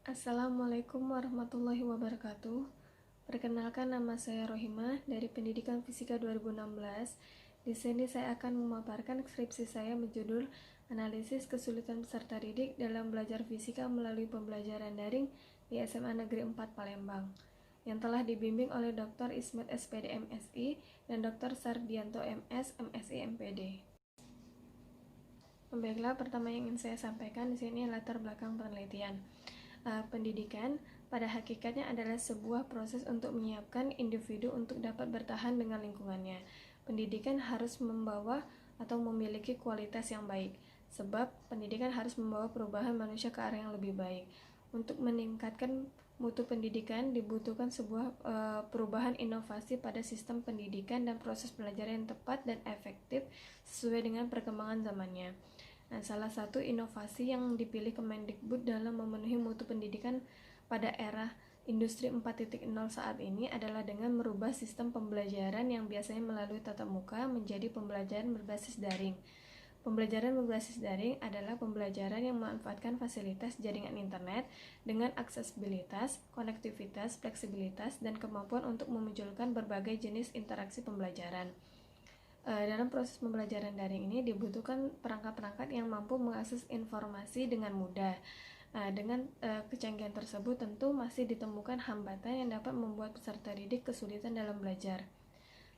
Assalamualaikum warahmatullahi wabarakatuh. Perkenalkan, nama saya Rohimah dari Pendidikan Fisika 2016. Di sini saya akan memaparkan skripsi saya berjudul Analisis Kesulitan Peserta Didik dalam Belajar Fisika Melalui Pembelajaran Daring di SMA Negeri 4 Palembang, yang telah dibimbing oleh Dr. Ismet SPD MSI dan Dr. Sardianto MS MSI MPD. Baiklah, pertama yang ingin saya sampaikan di sini latar belakang penelitian. Pendidikan pada hakikatnya adalah sebuah proses untuk menyiapkan individu untuk dapat bertahan dengan lingkungannya. Pendidikan harus membawa atau memiliki kualitas yang baik, sebab pendidikan harus membawa perubahan manusia ke arah yang lebih baik. Untuk meningkatkan mutu pendidikan dibutuhkan sebuah perubahan inovasi pada sistem pendidikan dan proses belajar yang tepat dan efektif sesuai dengan perkembangan zamannya. Nah, salah satu inovasi yang dipilih Kemendikbud dalam memenuhi mutu pendidikan pada era Industri 4.0 saat ini adalah dengan merubah sistem pembelajaran yang biasanya melalui tatap muka menjadi pembelajaran berbasis daring. Pembelajaran berbasis daring adalah pembelajaran yang memanfaatkan fasilitas jaringan internet dengan aksesibilitas, konektivitas, fleksibilitas, dan kemampuan untuk memunculkan berbagai jenis interaksi pembelajaran. Dalam proses pembelajaran daring ini dibutuhkan perangkat-perangkat yang mampu mengakses informasi dengan mudah. Dengan kecanggihan tersebut tentu masih ditemukan hambatan yang dapat membuat peserta didik kesulitan dalam belajar.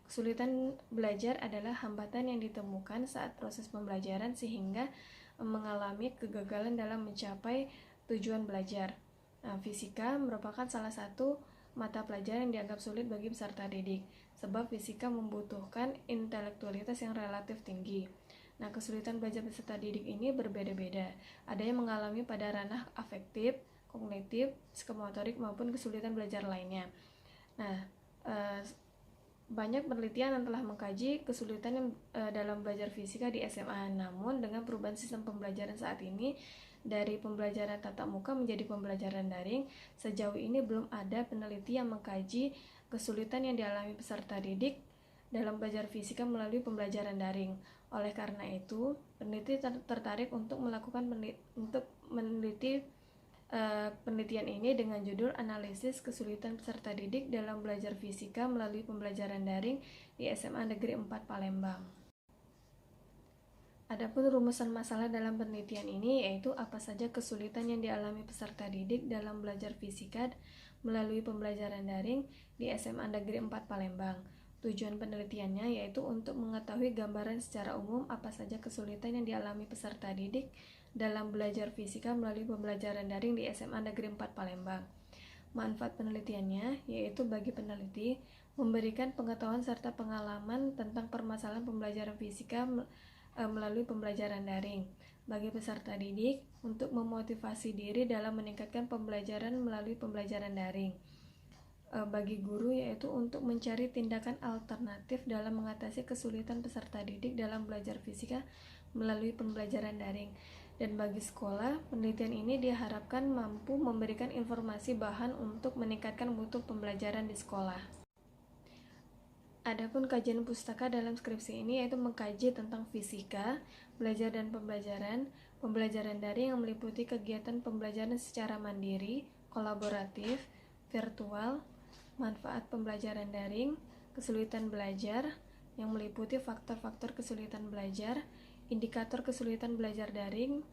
Kesulitan belajar adalah hambatan yang ditemukan saat proses pembelajaran sehingga mengalami kegagalan dalam mencapai tujuan belajar. Fisika merupakan salah satu mata pelajaran yang dianggap sulit bagi peserta didik, sebab fisika membutuhkan intelektualitas yang relatif tinggi. Nah, kesulitan belajar peserta didik ini berbeda-beda. Ada yang mengalami pada ranah afektif, kognitif, psikomotorik maupun kesulitan belajar lainnya. Nah, banyak penelitian yang telah mengkaji kesulitan yang dalam belajar fisika di SMA. Namun, dengan perubahan sistem pembelajaran saat ini, dari pembelajaran tatap muka menjadi pembelajaran daring, sejauh ini belum ada peneliti yang mengkaji kesulitan yang dialami peserta didik dalam belajar fisika melalui pembelajaran daring. Oleh karena itu, peneliti tertarik untuk meneliti penelitian ini dengan judul Analisis Kesulitan Peserta Didik dalam Belajar Fisika Melalui Pembelajaran Daring di SMA Negeri 4 Palembang. Adapun rumusan masalah dalam penelitian ini yaitu apa saja kesulitan yang dialami peserta didik dalam belajar fisika melalui pembelajaran daring di SMA Negeri 4 Palembang. Tujuan penelitiannya yaitu untuk mengetahui gambaran secara umum apa saja kesulitan yang dialami peserta didik dalam belajar fisika melalui pembelajaran daring di SMA Negeri 4 Palembang. Manfaat penelitiannya yaitu bagi peneliti memberikan pengetahuan serta pengalaman tentang permasalahan pembelajaran fisika melalui pembelajaran daring bagi peserta didik untuk memotivasi diri dalam meningkatkan pembelajaran melalui pembelajaran daring, bagi guru yaitu untuk mencari tindakan alternatif dalam mengatasi kesulitan peserta didik dalam belajar fisika melalui pembelajaran daring, dan bagi sekolah penelitian ini diharapkan mampu memberikan informasi bahan untuk meningkatkan mutu pembelajaran di sekolah. Adapun kajian pustaka dalam skripsi ini yaitu mengkaji tentang fisika, belajar dan pembelajaran daring yang meliputi kegiatan pembelajaran secara mandiri, kolaboratif, virtual, manfaat pembelajaran daring, kesulitan belajar yang meliputi faktor-faktor kesulitan belajar, indikator kesulitan belajar daring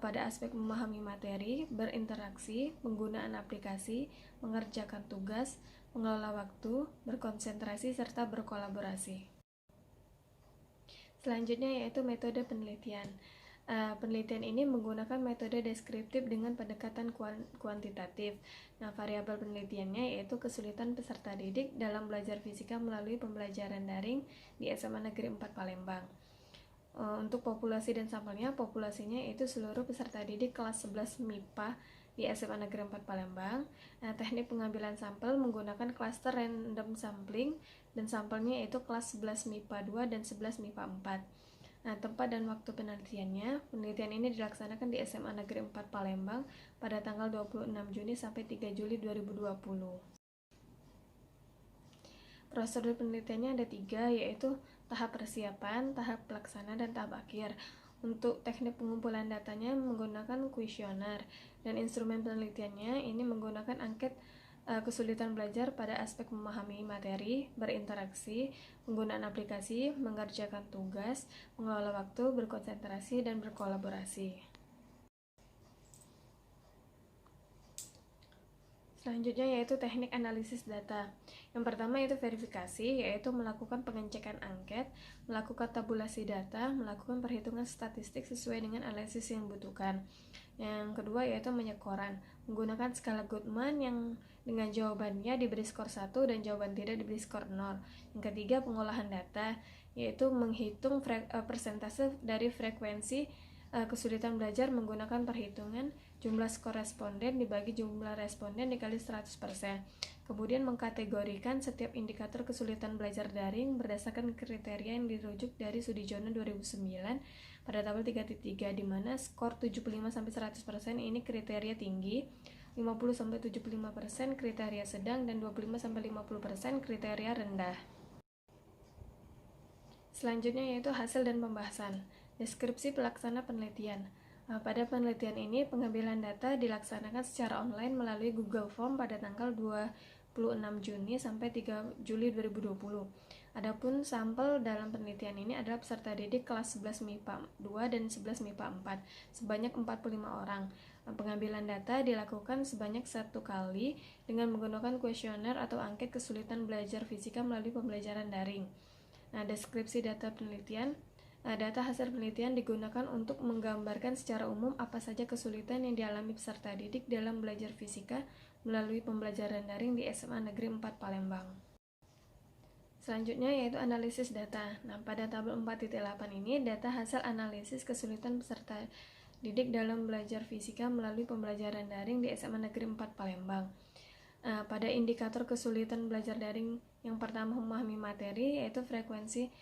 pada aspek memahami materi, berinteraksi, penggunaan aplikasi, mengerjakan tugas, mengelola waktu, berkonsentrasi, serta berkolaborasi. Selanjutnya yaitu metode penelitian. Penelitian ini menggunakan metode deskriptif dengan pendekatan kuantitatif. Nah, variabel penelitiannya yaitu kesulitan peserta didik dalam belajar fisika melalui pembelajaran daring di SMA Negeri 4 Palembang. Untuk populasi dan sampelnya, populasinya yaitu seluruh peserta didik kelas 11 MIPA di SMA Negeri 4 Palembang. Nah, teknik pengambilan sampel menggunakan cluster random sampling dan sampelnya yaitu kelas 11 MIPA 2 dan 11 MIPA 4. Nah, tempat dan waktu penelitiannya, penelitian ini dilaksanakan di SMA Negeri 4 Palembang pada tanggal 26 Juni sampai 3 Juli 2020. Prosedur penelitiannya ada 3, yaitu tahap persiapan, tahap pelaksana, dan tahap akhir. Untuk teknik pengumpulan datanya menggunakan kuesioner, dan instrumen penelitiannya ini menggunakan angket kesulitan belajar pada aspek memahami materi, berinteraksi, penggunaan aplikasi, mengerjakan tugas, mengelola waktu, berkonsentrasi, dan berkolaborasi. Selanjutnya yaitu teknik analisis data. Yang pertama yaitu verifikasi, yaitu melakukan pengecekan angket, melakukan tabulasi data, melakukan perhitungan statistik sesuai dengan analisis yang dibutuhkan. Yang kedua yaitu menyekoran, menggunakan skala Goodman yang dengan jawabannya diberi skor 1 dan jawaban tidak diberi skor 0. Yang ketiga pengolahan data, yaitu menghitung persentase dari frekuensi kesulitan belajar menggunakan perhitungan jumlah skor responden dibagi jumlah responden dikali 100%. Kemudian mengkategorikan setiap indikator kesulitan belajar daring berdasarkan kriteria yang dirujuk dari Sudijono 2009 pada tabel 3.3, di mana skor 75-100% ini kriteria tinggi, 50-75% kriteria sedang, dan 25-50% kriteria rendah. Selanjutnya yaitu hasil dan pembahasan. Deskripsi pelaksana penelitian. Pada penelitian ini, pengambilan data dilaksanakan secara online melalui Google Form pada tanggal 26 Juni sampai 3 Juli 2020. Adapun sampel dalam penelitian ini adalah peserta didik kelas 11 MIPA 2 dan 11 MIPA 4, sebanyak 45 orang. Pengambilan data dilakukan sebanyak 1 kali dengan menggunakan kuesioner atau angket kesulitan belajar fisika melalui pembelajaran daring. Deskripsi data penelitian. Data hasil penelitian digunakan untuk menggambarkan secara umum apa saja kesulitan yang dialami peserta didik dalam belajar fisika melalui pembelajaran daring di SMA Negeri 4 Palembang. Selanjutnya yaitu analisis data. Pada tabel 4.8 ini data hasil analisis kesulitan peserta didik dalam belajar fisika melalui pembelajaran daring di SMA Negeri 4 Palembang. Pada indikator kesulitan belajar daring yang pertama memahami materi, yaitu frekuensi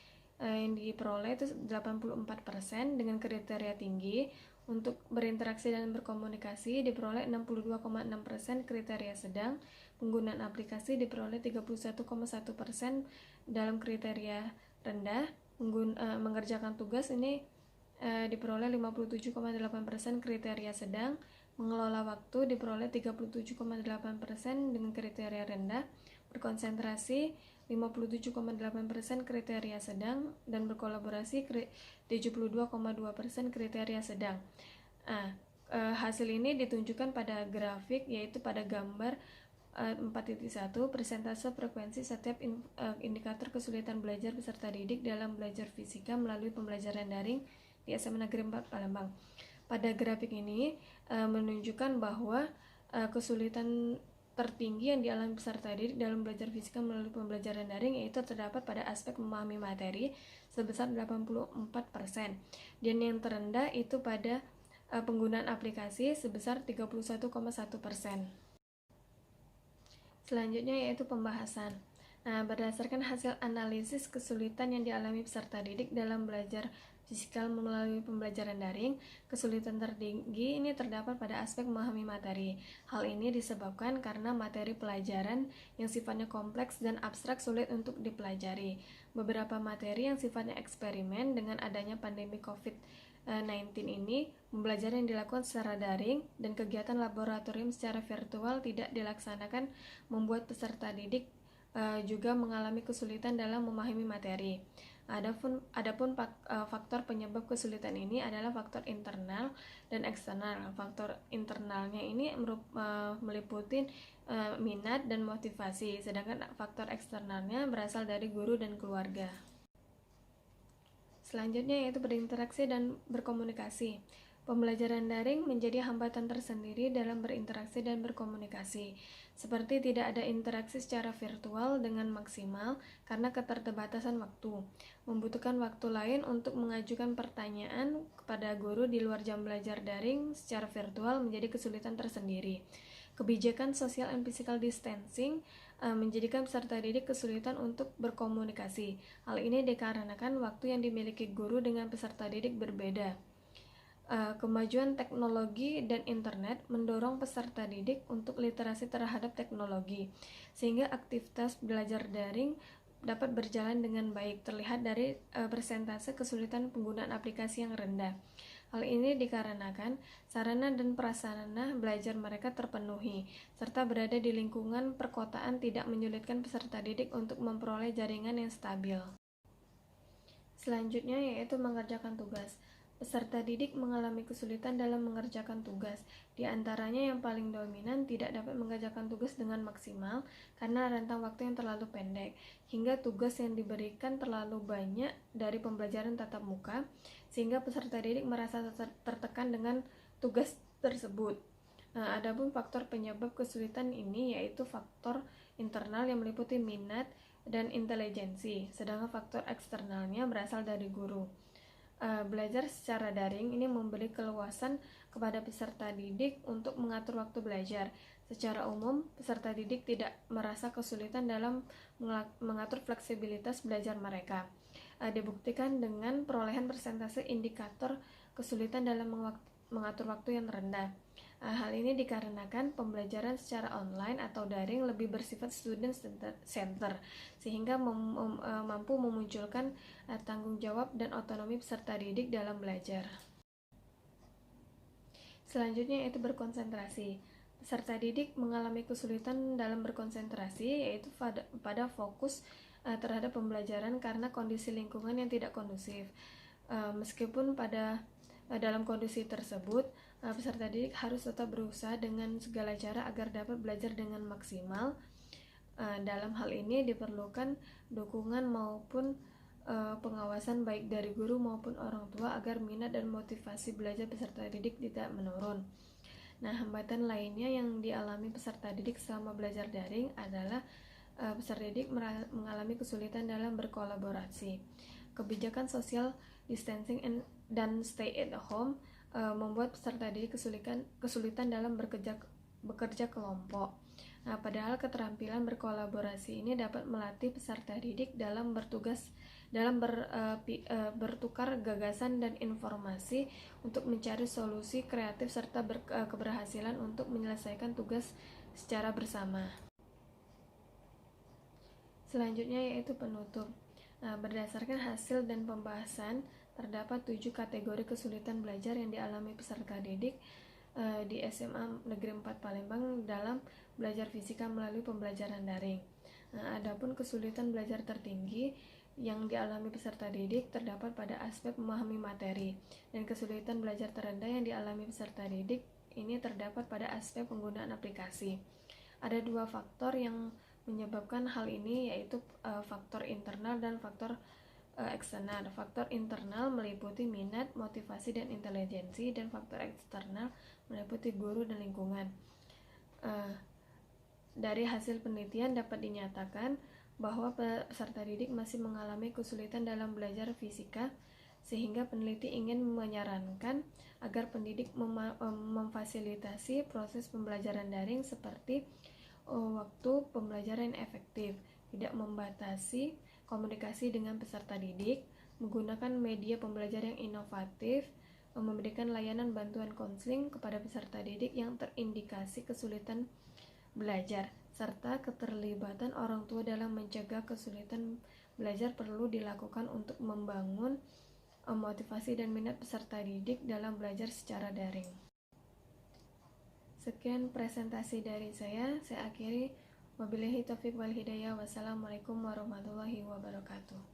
yang diperoleh itu 84% dengan kriteria tinggi. Untuk berinteraksi dan berkomunikasi diperoleh 62,6% kriteria sedang. Penggunaan aplikasi diperoleh 31,1% dalam kriteria rendah. Mengerjakan tugas ini diperoleh 57,8% kriteria sedang. Mengelola waktu diperoleh 37,8% dengan kriteria rendah. Berkonsentrasi 57,8% kriteria sedang, dan berkolaborasi 72,2% kriteria sedang. Hasil ini ditunjukkan pada grafik, yaitu pada gambar 4.1 persentase frekuensi setiap indikator kesulitan belajar peserta didik dalam belajar fisika melalui pembelajaran daring di SMA Negeri 4 Palembang. Pada grafik ini menunjukkan bahwa kesulitan tertinggi yang dialami peserta didik dalam belajar fisika melalui pembelajaran daring yaitu terdapat pada aspek memahami materi sebesar 84%, dan yang terendah itu pada penggunaan aplikasi sebesar 31,1%. Selanjutnya yaitu pembahasan. Berdasarkan hasil analisis kesulitan yang dialami peserta didik dalam belajar fisika melalui pembelajaran daring, kesulitan tertinggi ini terdapat pada aspek memahami materi. Hal ini disebabkan karena materi pelajaran yang sifatnya kompleks dan abstrak sulit untuk dipelajari. Beberapa materi yang sifatnya eksperimen dengan adanya pandemi COVID-19 ini, pembelajaran yang dilakukan secara daring dan kegiatan laboratorium secara virtual tidak dilaksanakan, membuat peserta didik juga mengalami kesulitan dalam memahami materi. Adapun faktor penyebab kesulitan ini adalah faktor internal dan eksternal. Faktor internalnya ini meliputi minat dan motivasi, sedangkan faktor eksternalnya berasal dari guru dan keluarga. Selanjutnya yaitu berinteraksi dan berkomunikasi. Pembelajaran daring menjadi hambatan tersendiri dalam berinteraksi dan berkomunikasi, seperti tidak ada interaksi secara virtual dengan maksimal karena keterbatasan waktu. Membutuhkan waktu lain untuk mengajukan pertanyaan kepada guru di luar jam belajar daring secara virtual menjadi kesulitan tersendiri. Kebijakan social and physical distancing menjadikan peserta didik kesulitan untuk berkomunikasi. Hal ini dikarenakan waktu yang dimiliki guru dengan peserta didik berbeda. Kemajuan teknologi dan internet mendorong peserta didik untuk literasi terhadap teknologi, sehingga aktivitas belajar daring dapat berjalan dengan baik, terlihat dari persentase kesulitan penggunaan aplikasi yang rendah. Hal ini dikarenakan sarana dan prasarana belajar mereka terpenuhi, serta berada di lingkungan perkotaan tidak menyulitkan peserta didik untuk memperoleh jaringan yang stabil. Selanjutnya yaitu mengerjakan tugas. Peserta didik mengalami kesulitan dalam mengerjakan tugas. Di antaranya yang paling dominan tidak dapat mengerjakan tugas dengan maksimal karena rentang waktu yang terlalu pendek, hingga tugas yang diberikan terlalu banyak dari pembelajaran tatap muka, sehingga peserta didik merasa tertekan dengan tugas tersebut. Nah, adapun faktor penyebab kesulitan ini yaitu faktor internal yang meliputi minat dan intelijensi, sedangkan faktor eksternalnya berasal dari guru. Belajar secara daring ini memberi keluasan kepada peserta didik untuk mengatur waktu belajar. Secara umum, peserta didik tidak merasa kesulitan dalam mengatur fleksibilitas belajar mereka. Dibuktikan dengan perolehan persentase indikator kesulitan dalam mengatur waktu yang rendah. Hal ini dikarenakan pembelajaran secara online atau daring lebih bersifat student center, sehingga mampu memunculkan tanggung jawab dan otonomi peserta didik dalam belajar. Selanjutnya yaitu berkonsentrasi. Peserta didik mengalami kesulitan dalam berkonsentrasi yaitu pada fokus terhadap pembelajaran karena kondisi lingkungan yang tidak kondusif. Meskipun dalam kondisi tersebut, peserta didik harus tetap berusaha dengan segala cara agar dapat belajar dengan maksimal. Dalam hal ini diperlukan dukungan maupun pengawasan baik dari guru maupun orang tua agar minat dan motivasi belajar peserta didik tidak menurun. Nah, hambatan lainnya yang dialami peserta didik selama belajar daring adalah peserta didik mengalami kesulitan dalam berkolaborasi. Kebijakan social distancing dan stay at home membuat peserta didik kesulitan dalam bekerja kelompok. Nah, padahal keterampilan berkolaborasi ini dapat melatih peserta didik dalam bertukar gagasan dan informasi untuk mencari solusi kreatif serta keberhasilan untuk menyelesaikan tugas secara bersama. Selanjutnya yaitu penutup. Berdasarkan hasil dan pembahasan, terdapat 7 kategori kesulitan belajar yang dialami peserta didik di SMA Negeri 4 Palembang dalam belajar fisika melalui pembelajaran daring. Adapun kesulitan belajar tertinggi yang dialami peserta didik terdapat pada aspek memahami materi, dan kesulitan belajar terendah yang dialami peserta didik ini terdapat pada aspek penggunaan aplikasi. Ada 2 faktor yang menyebabkan hal ini yaitu faktor internal dan faktor eksternal. Faktor internal meliputi minat, motivasi, dan intelijensi, dan faktor eksternal meliputi guru dan lingkungan. Dari hasil penelitian dapat dinyatakan bahwa peserta didik masih mengalami kesulitan dalam belajar fisika, sehingga peneliti ingin menyarankan agar pendidik memfasilitasi proses pembelajaran daring seperti waktu pembelajaran efektif, tidak membatasi komunikasi dengan peserta didik, menggunakan media pembelajaran yang inovatif, memberikan layanan bantuan konseling kepada peserta didik yang terindikasi kesulitan belajar, serta keterlibatan orang tua dalam mencegah kesulitan belajar perlu dilakukan untuk membangun motivasi dan minat peserta didik dalam belajar secara daring. Sekian presentasi dari saya akhiri. Wabillahi taufiq wal hidayah. Wassalamualaikum warahmatullahi wabarakatuh.